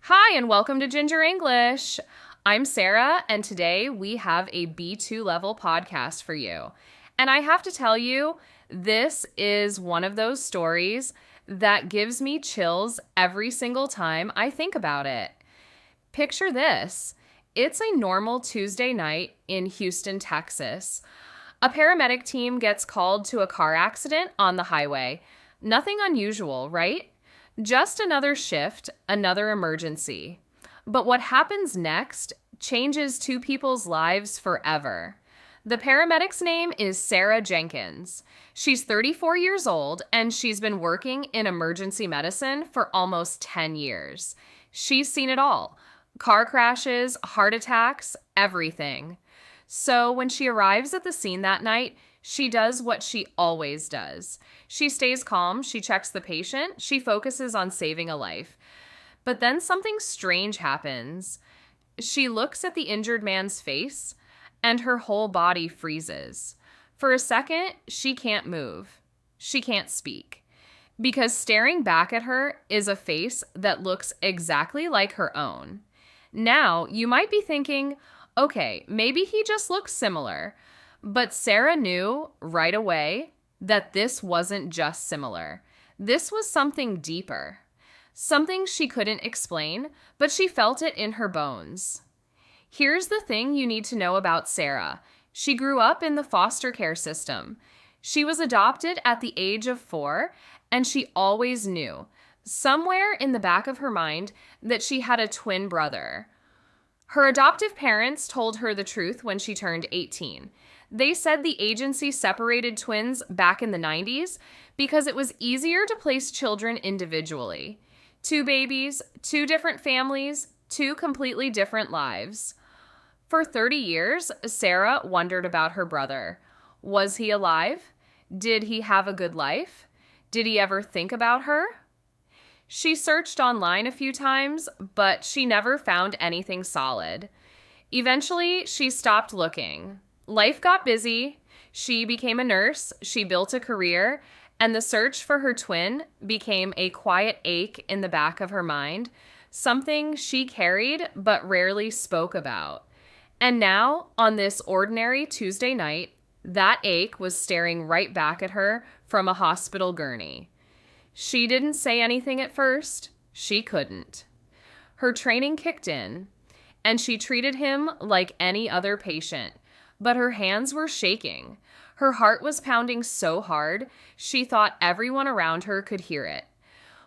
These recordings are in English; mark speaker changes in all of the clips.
Speaker 1: Hi, and welcome to Ginger English. I'm Sarah, and today we have a B2 level podcast for you. And I have to tell you, this is one of those stories that gives me chills every single time I think about it. Picture this. It's a normal Tuesday night in Houston, Texas. A paramedic team gets called to a car accident on the highway. Nothing unusual, right? Just another shift, another emergency. But what happens next changes two people's lives forever. The paramedic's name is Sarah Jenkins. She's 34 years old and she's been working in emergency medicine for almost 10 years. She's seen it all: car crashes, heart attacks, everything. So when she arrives at the scene that night, she does what she always does. She stays calm, she checks the patient, she focuses on saving a life. But then something strange happens. She looks at the injured man's face, and her whole body freezes. For a second, she can't move. She can't speak. Because staring back at her is a face that looks exactly like her own. Now, you might be thinking, okay, maybe he just looks similar. But Sarah knew right away that this wasn't just similar. This was something deeper. Something she couldn't explain, but she felt it in her bones. Here's the thing you need to know about Sarah. She grew up in the foster care system. She was adopted at the age of 4, and she always knew, somewhere in the back of her mind, that she had a twin brother. Her adoptive parents told her the truth when she turned 18. They said the agency separated twins back in the 90s because it was easier to place children individually. 2 babies, 2 different families, 2 completely different lives. For 30 years, Sarah wondered about her brother. Was he alive? Did he have a good life? Did he ever think about her? She searched online a few times, but she never found anything solid. Eventually, she stopped looking. Life got busy. She became a nurse. She built a career, and the search for her twin became a quiet ache in the back of her mind, something she carried but rarely spoke about. And now, on this ordinary Tuesday night, that ache was staring right back at her from a hospital gurney. She didn't say anything at first. She couldn't. Her training kicked in, and she treated him like any other patient, but her hands were shaking. Her heart was pounding so hard, she thought everyone around her could hear it.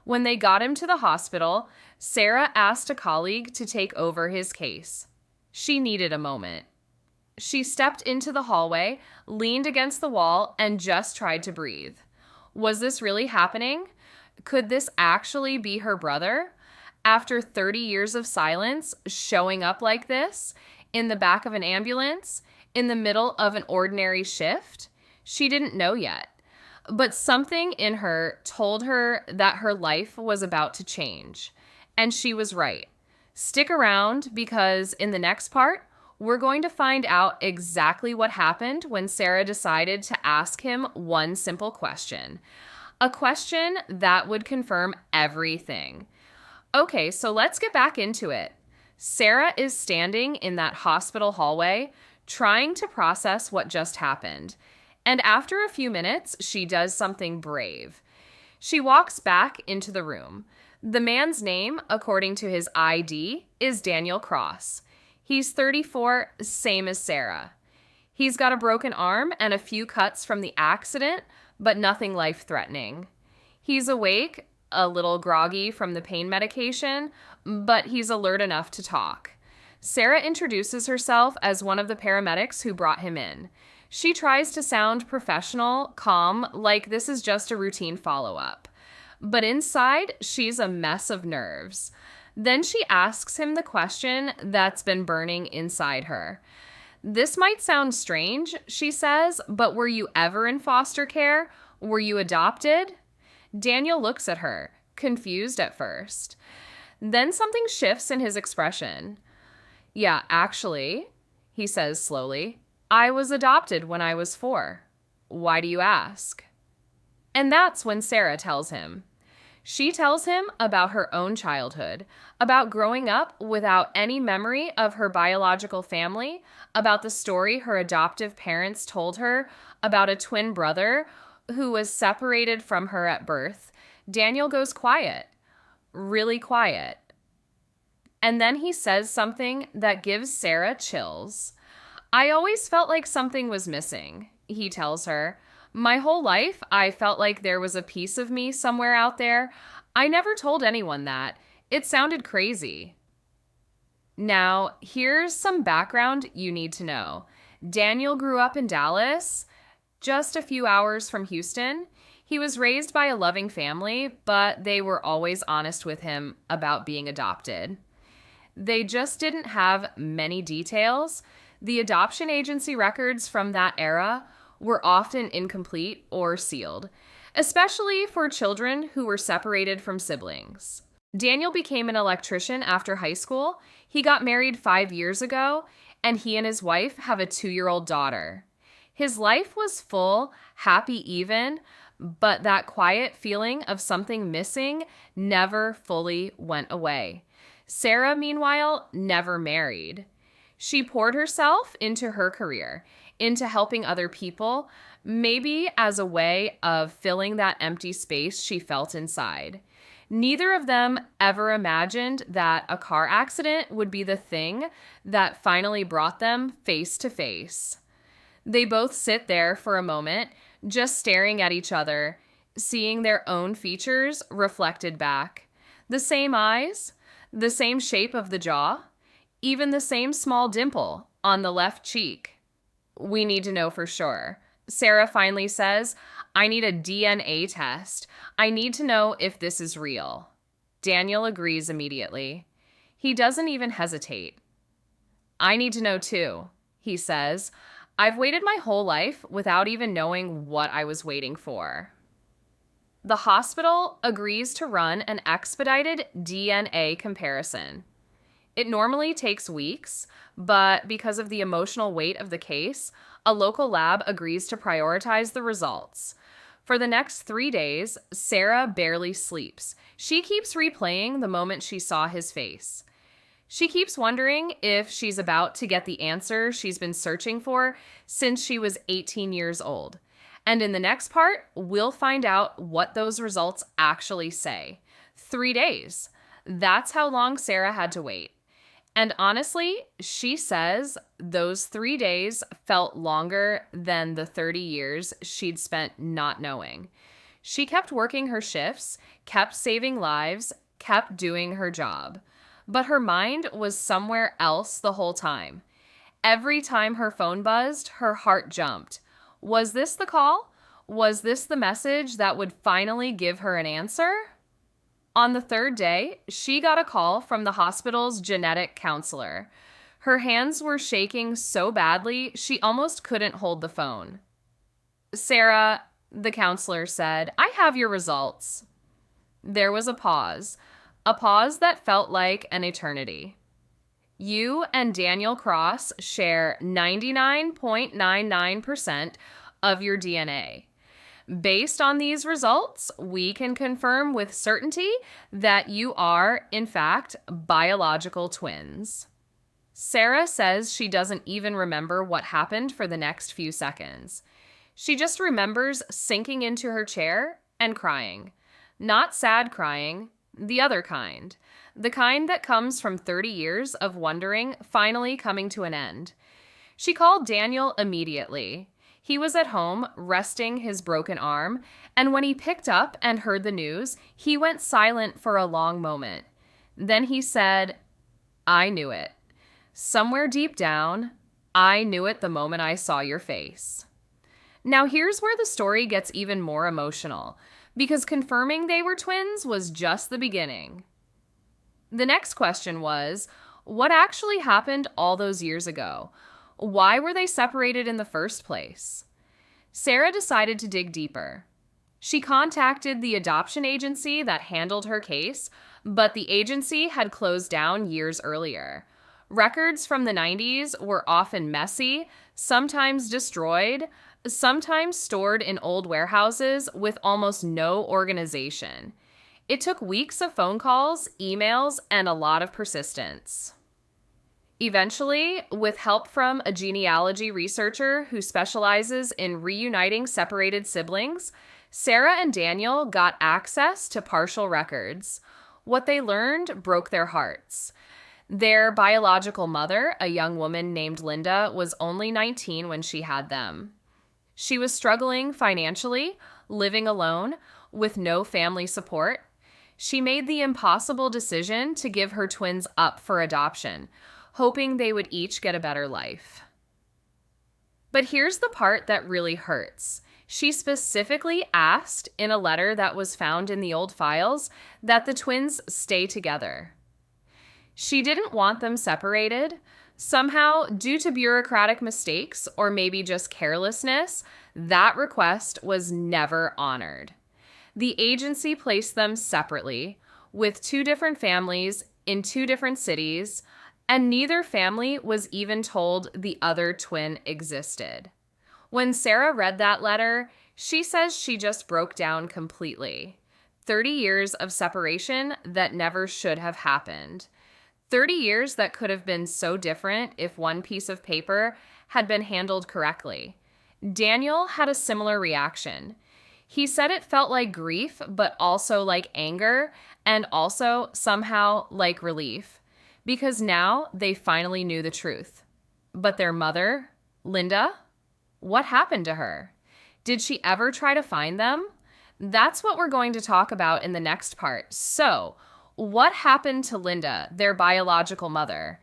Speaker 1: When they got him to the hospital, Sarah asked a colleague to take over his case. She needed a moment. She stepped into the hallway, leaned against the wall, and just tried to breathe. Was this really happening? Could this actually be her brother? After 30 years of silence, showing up like this, in the back of an ambulance, in the middle of an ordinary shift? She didn't know yet. But something in her told her that her life was about to change. And she was right. Stick around, because in the next part, we're going to find out exactly what happened when Sarah decided to ask him one simple question. A question that would confirm everything. Okay, so let's get back into it. Sarah is standing in that hospital hallway, trying to process what just happened. And after a few minutes, she does something brave. She walks back into the room. The man's name, according to his ID, is Daniel Cross. He's 34, same as Sarah. He's got a broken arm and a few cuts from the accident, but nothing life-threatening. He's awake, a little groggy from the pain medication, but he's alert enough to talk. Sarah introduces herself as one of the paramedics who brought him in. She tries to sound professional, calm, like this is just a routine follow-up. But inside, she's a mess of nerves. Then she asks him the question that's been burning inside her. This might sound strange, she says, but were you ever in foster care? Were you adopted? Daniel looks at her, confused at first. Then something shifts in his expression. Yeah, actually, he says slowly, I was adopted when I was 4. Why do you ask? And that's when Sarah tells him. She tells him about her own childhood, about growing up without any memory of her biological family, about the story her adoptive parents told her about a twin brother who was separated from her at birth. Daniel goes quiet, really quiet. And then he says something that gives Sarah chills. "I always felt like something was missing," he tells her. "My whole life, I felt like there was a piece of me somewhere out there. I never told anyone that. It sounded crazy." Now, here's some background you need to know. Daniel grew up in Dallas, just a few hours from Houston. He was raised by a loving family, but they were always honest with him about being adopted. They just didn't have many details. The adoption agency records from that era were often incomplete or sealed, especially for children who were separated from siblings. Daniel became an electrician after high school. He got married 5 years ago, and he and his wife have a 2-year-old daughter. His life was full, happy even, but that quiet feeling of something missing never fully went away. Sarah, meanwhile, never married. She poured herself into her career, into helping other people, maybe as a way of filling that empty space she felt inside. Neither of them ever imagined that a car accident would be the thing that finally brought them face to face. They both sit there for a moment, just staring at each other, seeing their own features reflected back. The same eyes, the same shape of the jaw, even the same small dimple on the left cheek. "We need to know for sure." Sarah finally says, "I need a DNA test. I need to know if this is real." Daniel agrees immediately. He doesn't even hesitate. "I need to know too," he says. "I've waited my whole life without even knowing what I was waiting for." The hospital agrees to run an expedited DNA comparison. It normally takes weeks, but because of the emotional weight of the case, a local lab agrees to prioritize the results. For the next 3 days, Sarah barely sleeps. She keeps replaying the moment she saw his face. She keeps wondering if she's about to get the answer she's been searching for since she was 18 years old. And in the next part, we'll find out what those results actually say. 3 days. That's how long Sarah had to wait. And honestly, she says those 3 days felt longer than the 30 years she'd spent not knowing. She kept working her shifts, kept saving lives, kept doing her job. But her mind was somewhere else the whole time. Every time her phone buzzed, her heart jumped. Was this the call? Was this the message that would finally give her an answer? On the 3rd day, she got a call from the hospital's genetic counselor. Her hands were shaking so badly, she almost couldn't hold the phone. "Sarah," the counselor said, "I have your results." There was a pause that felt like an eternity. "You and Daniel Cross share 99.99% of your DNA. Based on these results, we can confirm with certainty that you are, in fact, biological twins." Sarah says she doesn't even remember what happened for the next few seconds. She just remembers sinking into her chair and crying. Not sad crying, the other kind. The kind that comes from 30 years of wondering finally coming to an end. She called Daniel immediately. He was at home, resting his broken arm, and when he picked up and heard the news, he went silent for a long moment. Then he said, "I knew it. Somewhere deep down, I knew it the moment I saw your face." Now here's where the story gets even more emotional, because confirming they were twins was just the beginning. The next question was, what actually happened all those years ago? Why were they separated in the first place? Sarah decided to dig deeper. She contacted the adoption agency that handled her case, but the agency had closed down years earlier. Records from the 90s were often messy, sometimes destroyed, sometimes stored in old warehouses with almost no organization. It took weeks of phone calls, emails, and a lot of persistence. Eventually, with help from a genealogy researcher who specializes in reuniting separated siblings, Sarah and Daniel got access to partial records. What they learned broke their hearts. Their biological mother, a young woman named Linda, was only 19 when she had them. She was struggling financially, living alone, with no family support. She made the impossible decision to give her twins up for adoption, hoping they would each get a better life. But here's the part that really hurts. She specifically asked in a letter that was found in the old files that the twins stay together. She didn't want them separated. Somehow, due to bureaucratic mistakes or maybe just carelessness, that request was never honored. The agency placed them separately, with 2 different families in 2 different cities, and neither family was even told the other twin existed. When Sarah read that letter, she says she just broke down completely. 30 years of separation that never should have happened. 30 years that could have been so different if one piece of paper had been handled correctly. Daniel had a similar reaction. He said it felt like grief, but also like anger, and also somehow like relief. Because now they finally knew the truth. But their mother, Linda, what happened to her? Did she ever try to find them? That's what we're going to talk about in the next part. So, what happened to Linda, their biological mother?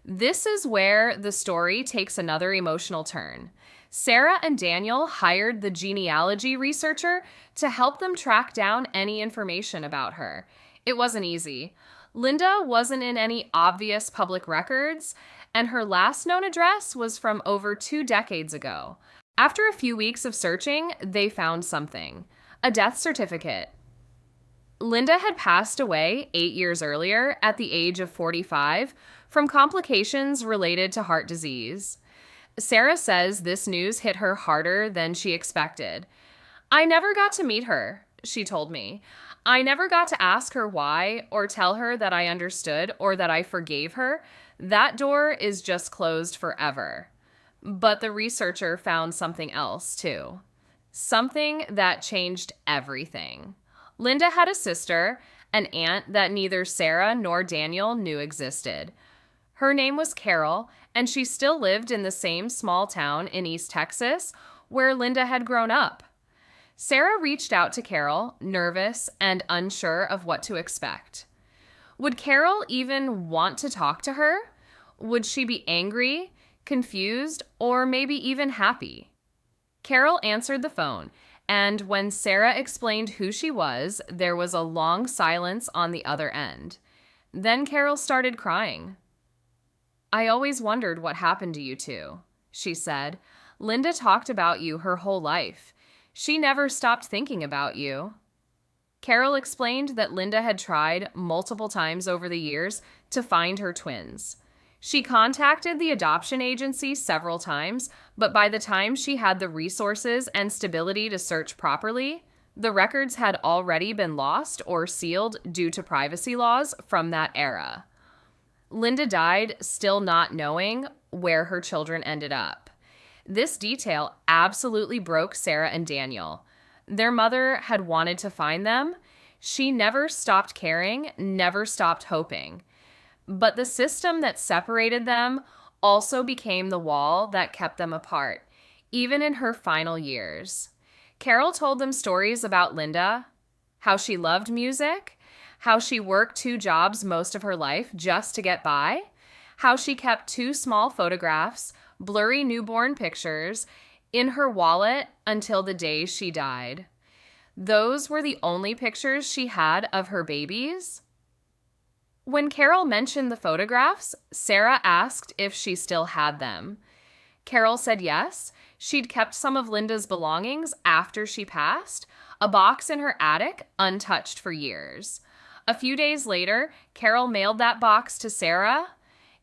Speaker 1: This is where the story takes another emotional turn. Sarah and Daniel hired the genealogy researcher to help them track down any information about her. It wasn't easy. Linda wasn't in any obvious public records, and her last known address was from over 2 decades ago. After a few weeks of searching, they found something: a death certificate. Linda had passed away 8 years earlier at the age of 45 from complications related to heart disease. Sarah says this news hit her harder than she expected. "I never got to meet her," she told me. "I never got to ask her why or tell her that I understood or that I forgave her. That door is just closed forever." But the researcher found something else, too. Something that changed everything. Linda had a sister, an aunt that neither Sarah nor Daniel knew existed. Her name was Carol, and she still lived in the same small town in East Texas where Linda had grown up. Sarah reached out to Carol, nervous and unsure of what to expect. Would Carol even want to talk to her? Would she be angry, confused, or maybe even happy? Carol answered the phone, and when Sarah explained who she was, there was a long silence on the other end. Then Carol started crying. "I always wondered what happened to you two," she said. "Linda talked about you her whole life. She never stopped thinking about you." Carol explained that Linda had tried multiple times over the years to find her twins. She contacted the adoption agency several times, but by the time she had the resources and stability to search properly, the records had already been lost or sealed due to privacy laws from that era. Linda died still not knowing where her children ended up. This detail absolutely broke Sarah and Daniel. Their mother had wanted to find them. She never stopped caring, never stopped hoping. But the system that separated them also became the wall that kept them apart, even in her final years. Carol told them stories about Linda, how she loved music, how she worked 2 jobs most of her life just to get by, how she kept 2 small photographs, blurry newborn pictures, in her wallet until the day she died. Those were the only pictures she had of her babies. When Carol mentioned the photographs, Sarah asked if she still had them. Carol said yes. She'd kept some of Linda's belongings after she passed, a box in her attic, untouched for years. A few days later, Carol mailed that box to Sarah.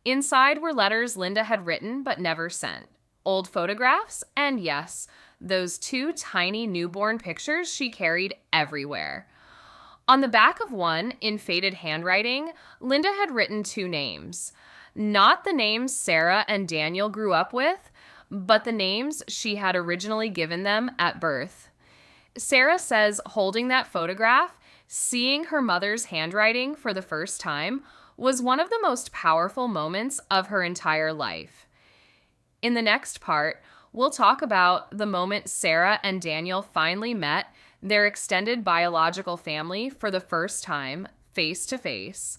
Speaker 1: Inside were letters Linda had written but never sent, old photographs, and yes, those 2 tiny newborn pictures she carried everywhere. On the back of one, in faded handwriting, Linda had written 2 names. Not the names Sarah and Daniel grew up with, but the names she had originally given them at birth. Sarah says holding that photograph, seeing her mother's handwriting for the first time, was one of the most powerful moments of her entire life. In the next part, we'll talk about the moment Sarah and Daniel finally met their extended biological family for the first time, face to face.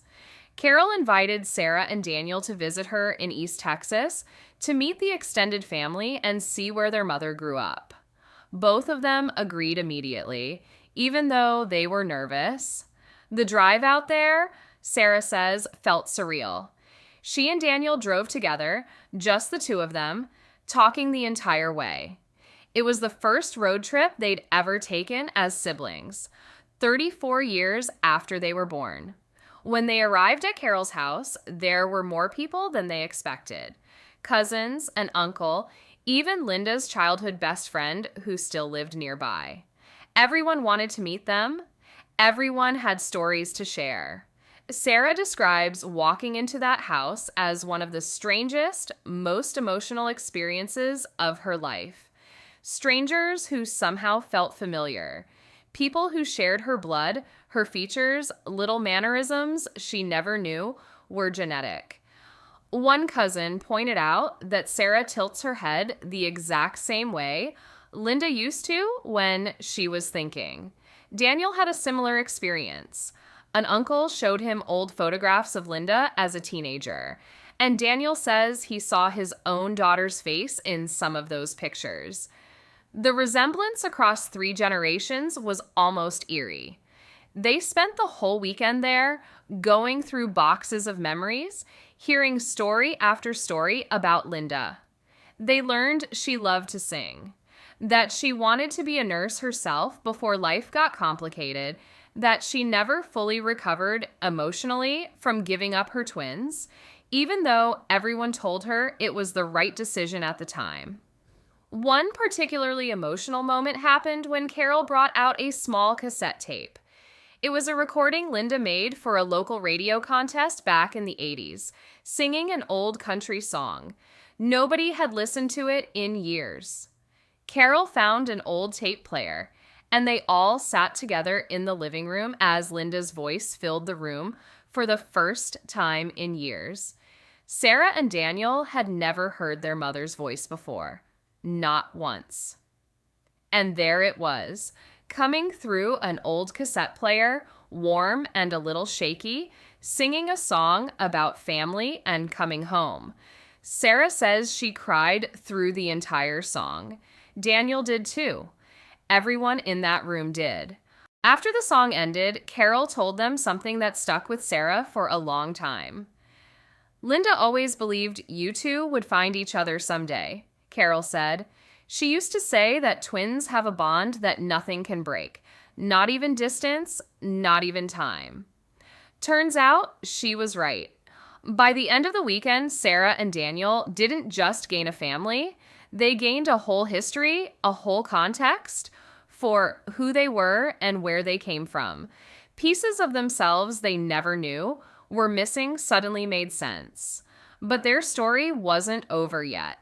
Speaker 1: Carol invited Sarah and Daniel to visit her in East Texas to meet the extended family and see where their mother grew up. Both of them agreed immediately, even though they were nervous. The drive out there, Sarah says, felt surreal. She and Daniel drove together, just the 2 of them, talking the entire way. It was the first road trip they'd ever taken as siblings, 34 years after they were born. When they arrived at Carol's house, there were more people than they expected. Cousins, an uncle, even Linda's childhood best friend who still lived nearby. Everyone wanted to meet them. Everyone had stories to share. Sarah describes walking into that house as one of the strangest, most emotional experiences of her life. Strangers who somehow felt familiar. People who shared her blood, her features, little mannerisms she never knew were genetic. One cousin pointed out that Sarah tilts her head the exact same way Linda used to when she was thinking. Daniel had a similar experience. An uncle showed him old photographs of Linda as a teenager, and Daniel says he saw his own daughter's face in some of those pictures. The resemblance across 3 generations was almost eerie. They spent the whole weekend there, going through boxes of memories, hearing story after story about Linda. They learned she loved to sing, that she wanted to be a nurse herself before life got complicated, that she never fully recovered emotionally from giving up her twins, even though everyone told her it was the right decision at the time. One particularly emotional moment happened when Carol brought out a small cassette tape. It was a recording Linda made for a local radio contest back in the 80s, singing an old country song. Nobody had listened to it in years. Carol found an old tape player, and they all sat together in the living room as Linda's voice filled the room for the first time in years. Sarah and Daniel had never heard their mother's voice before. Not once. And there it was, coming through an old cassette player, warm and a little shaky, singing a song about family and coming home. Sarah says she cried through the entire song. Daniel did too. Everyone in that room did. After the song ended, Carol told them something that stuck with Sarah for a long time. Linda always believed you 2 would find each other someday, Carol said. She used to say that twins have a bond that nothing can break. Not even distance, not even time. Turns out she was right. By the end of the weekend, Sarah and Daniel didn't just gain a family. They gained a whole history, a whole context for who they were and where they came from. Pieces of themselves they never knew were missing suddenly made sense. But their story wasn't over yet,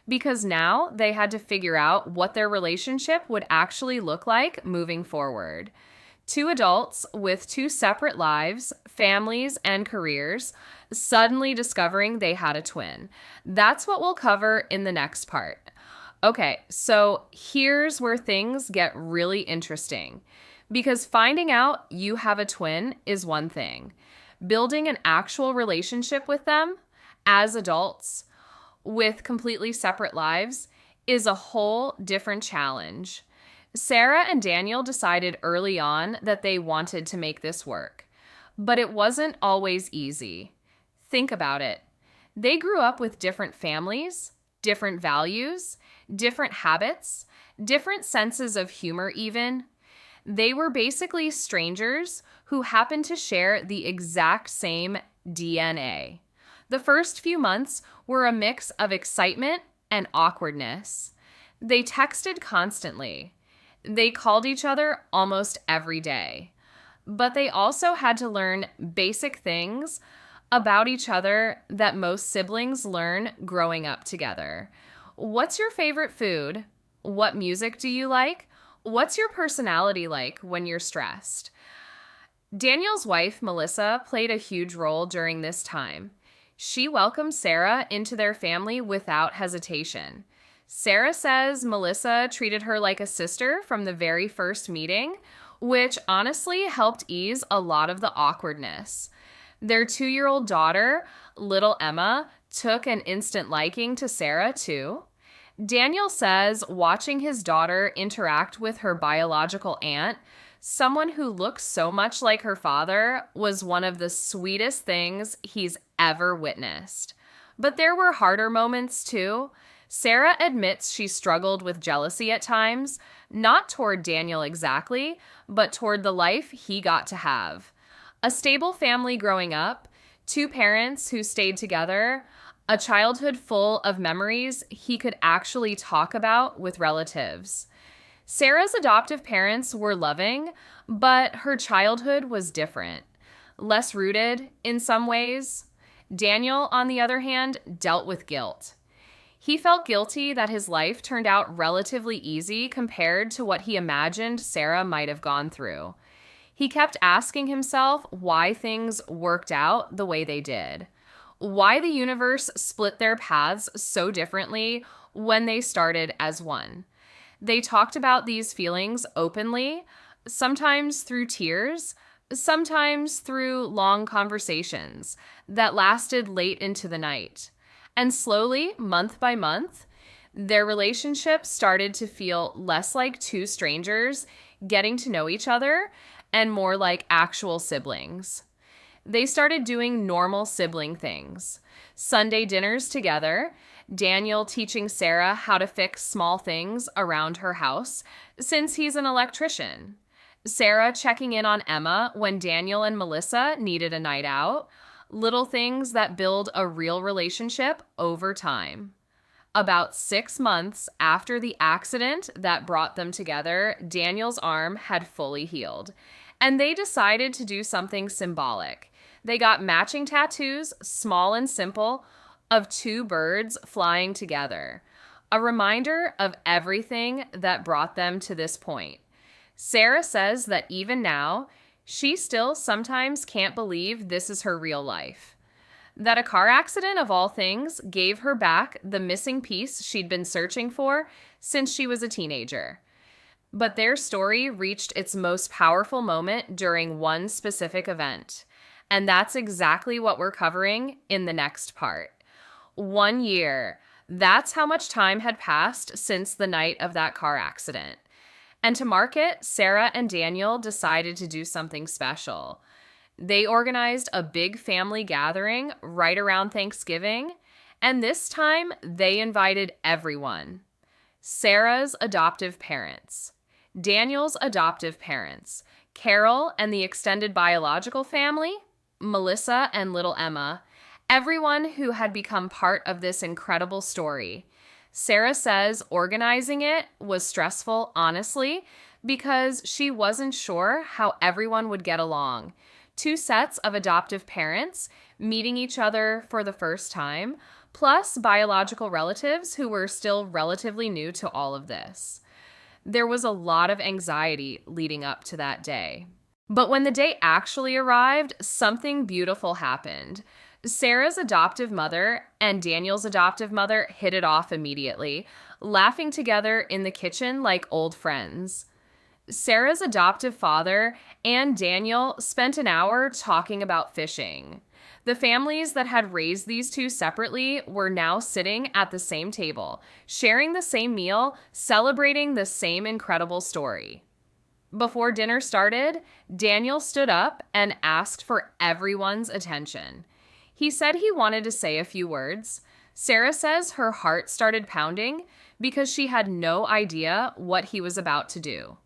Speaker 1: because now they had to figure out what their relationship would actually look like moving forward. 2 adults with 2 separate lives, families, and careers, suddenly discovering they had a twin. That's what we'll cover in the next part. Okay, so here's where things get really interesting, because finding out you have a twin is one thing. Building an actual relationship with them as adults with completely separate lives is a whole different challenge. Sarah and Daniel decided early on that they wanted to make this work, but it wasn't always easy. Think about it. They grew up with different families, different values, different habits, different senses of humor even. They were basically strangers who happened to share the exact same DNA. The first few months were a mix of excitement and awkwardness. They texted constantly. They called each other almost every day. but they also had to learn basic things about each other that most siblings learn growing up together. What's your favorite food? What music do you like? What's your personality like when you're stressed? Daniel's wife, Melissa, played a huge role during this time. She welcomed Sarah into their family without hesitation. Sarah says Melissa treated her like a sister from the very first meeting, which honestly helped ease a lot of the awkwardness. Their 2-year-old daughter, little Emma, took an instant liking to Sarah too. Daniel says watching his daughter interact with her biological aunt, someone who looks so much like her father, was one of the sweetest things he's ever witnessed. But there were harder moments too. Sarah admits she struggled with jealousy at times, not toward Daniel exactly, but toward the life he got to have. A stable family growing up, 2 parents who stayed together, a childhood full of memories he could actually talk about with relatives. Sarah's adoptive parents were loving, but her childhood was different, less rooted in some ways. Daniel, on the other hand, dealt with guilt. He felt guilty that his life turned out relatively easy compared to what he imagined Sarah might have gone through. He kept asking himself why things worked out the way they did, why the universe split their paths so differently when they started as one. They talked about these feelings openly, sometimes through tears, sometimes through long conversations that lasted late into the night. And slowly, month by month, their relationship started to feel less like 2 strangers getting to know each other and more like actual siblings. They started doing normal sibling things. Sunday dinners together, Daniel teaching Sarah how to fix small things around her house since he's an electrician. Sarah checking in on Emma when Daniel and Melissa needed a night out. Little things that build a real relationship over time. About 6 months after the accident that brought them together, Daniel's arm had fully healed, and they decided to do something symbolic. They got matching tattoos, small and simple, of 2 birds flying together, a reminder of everything that brought them to this point. Sarah says that even now, she still sometimes can't believe this is her real life. That a car accident, of all things, gave her back the missing piece she'd been searching for since she was a teenager. But their story reached its most powerful moment during one specific event. And that's exactly what we're covering in the next part. 1 year. That's how much time had passed since the night of that car accident. And to mark it, Sarah and Daniel decided to do something special. They organized a big family gathering right around Thanksgiving, and this time they invited everyone. Sarah's adoptive parents, Daniel's adoptive parents, Carol and the extended biological family, Melissa and little Emma, everyone who had become part of this incredible story. Sarah says organizing it was stressful, honestly, because she wasn't sure how everyone would get along. 2 sets of adoptive parents meeting each other for the first time, plus biological relatives who were still relatively new to all of this. There was a lot of anxiety leading up to that day. But when the day actually arrived, something beautiful happened. Sarah's adoptive mother and Daniel's adoptive mother hit it off immediately, laughing together in the kitchen like old friends. Sarah's adoptive father and Daniel spent an hour talking about fishing. The families that had raised these 2 separately were now sitting at the same table, sharing the same meal, celebrating the same incredible story. Before dinner started, Daniel stood up and asked for everyone's attention. He said he wanted to say a few words. Sarah says her heart started pounding because she had no idea what he was about to do.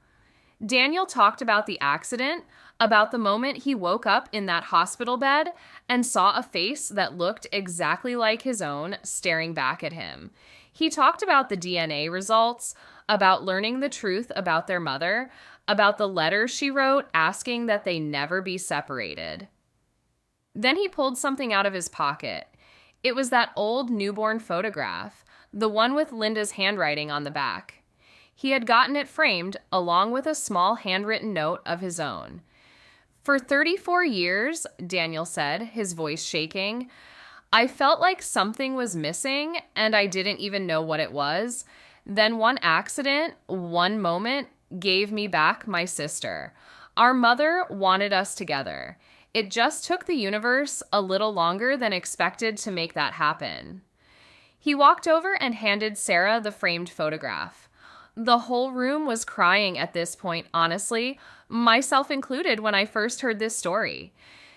Speaker 1: Daniel talked about the accident, about the moment he woke up in that hospital bed and saw a face that looked exactly like his own staring back at him. He talked about the DNA results, about learning the truth about their mother, about the letter she wrote asking that they never be separated. Then he pulled something out of his pocket. It was that old newborn photograph, the one with Linda's handwriting on the back. He had gotten it framed along with a small handwritten note of his own. "For 34 years, Daniel said, his voice shaking, I felt like something was missing and I didn't even know what it was. Then one accident, one moment, gave me back my sister. Our mother wanted us together. It just took the universe a little longer than expected to make that happen." He walked over and handed Sarah the framed photograph. The whole room was crying at this point, honestly, myself included when I first heard this story.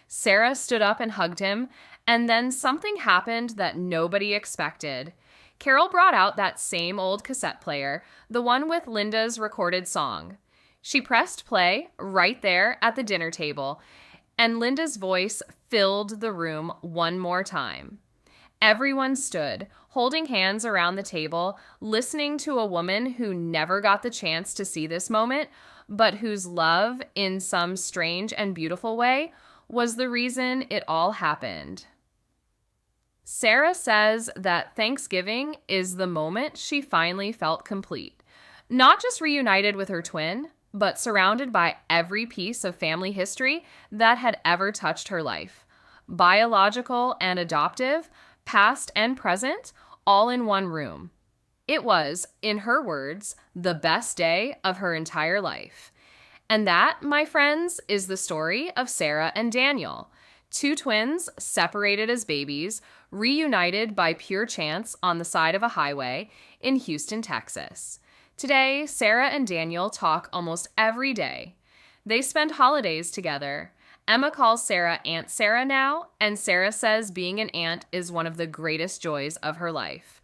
Speaker 1: Sarah stood up and hugged him, and then something happened that nobody expected. Carol brought out that same old cassette player, the one with Linda's recorded song. She pressed play right there at the dinner table, and Linda's voice filled the room one more time. Everyone stood, holding hands around the table, listening to a woman who never got the chance to see this moment, but whose love, in some strange and beautiful way, was the reason it all happened. Sarah says that Thanksgiving is the moment she finally felt complete. Not just reunited with her twin, but surrounded by every piece of family history that had ever touched her life. Biological and adoptive, past and present, all in one room. It was, in her words, the best day of her entire life. And that, my friends, is the story of Sarah and Daniel. Two twins, separated as babies, reunited by pure chance on the side of a highway in Houston, Texas. Today, Sarah and Daniel talk almost every day. They spend holidays together. Emma calls Sarah Aunt Sarah now, and Sarah says being an aunt is one of the greatest joys of her life.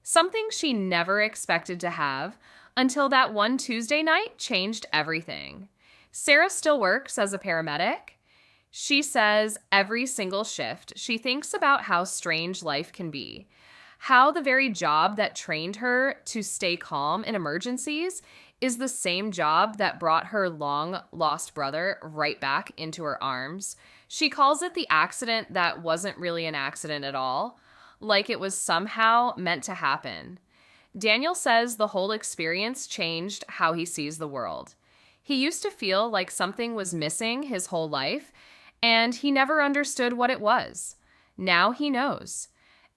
Speaker 1: Something she never expected to have until that one Tuesday night changed everything. Sarah still works as a paramedic. She says every single shift she thinks about how strange life can be, how the very job that trained her to stay calm in emergencies is the same job that brought her long-lost brother right back into her arms. She calls it the accident that wasn't really an accident at all, like it was somehow meant to happen. Daniel says the whole experience changed how he sees the world. He used to feel like something was missing his whole life, and he never understood what it was. Now he knows.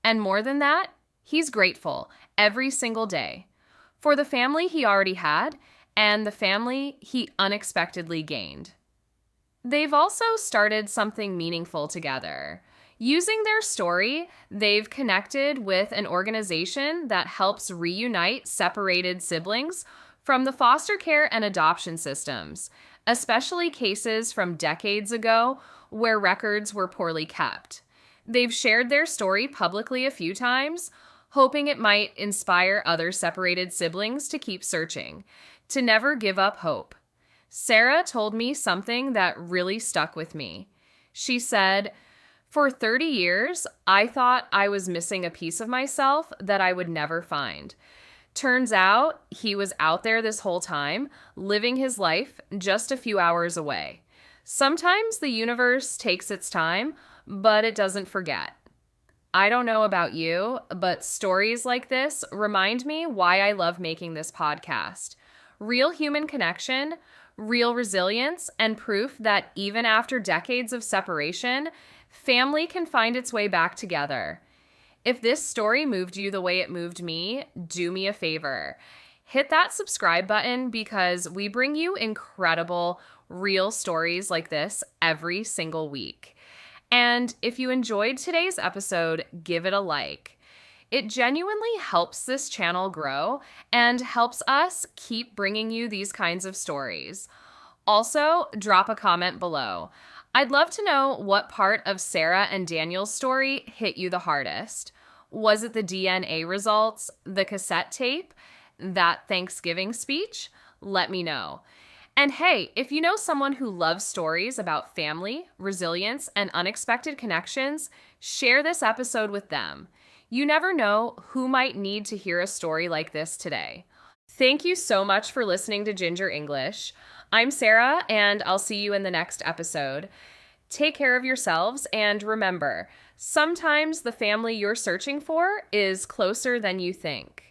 Speaker 1: And more than that, he's grateful every single day for the family he already had and the family he unexpectedly gained. They've also started something meaningful together. Using their story, they've connected with an organization that helps reunite separated siblings from the foster care and adoption systems, especially cases from decades ago where records were poorly kept. They've shared their story publicly a few times, hoping it might inspire other separated siblings to keep searching, to never give up hope. Sarah told me something that really stuck with me. She said, "For 30 years, I thought I was missing a piece of myself that I would never find. Turns out he was out there this whole time, living his life just a few hours away. Sometimes the universe takes its time, but it doesn't forget." I don't know about you, but stories like this remind me why I love making this podcast. Real human connection, real resilience, and proof that even after decades of separation, family can find its way back together. If this story moved you the way it moved me, do me a favor. Hit that subscribe button because we bring you incredible, real stories like this every single week. And if you enjoyed today's episode, give it a like. It genuinely helps this channel grow and helps us keep bringing you these kinds of stories. Also, drop a comment below. I'd love to know what part of Sarah and Daniel's story hit you the hardest. Was it the DNA results, the cassette tape, that Thanksgiving speech? Let me know. And hey, if you know someone who loves stories about family, resilience, and unexpected connections, share this episode with them. You never know who might need to hear a story like this today. Thank you so much for listening to Ginger English. I'm Sarah, and I'll see you in the next episode. Take care of yourselves, and remember, sometimes the family you're searching for is closer than you think.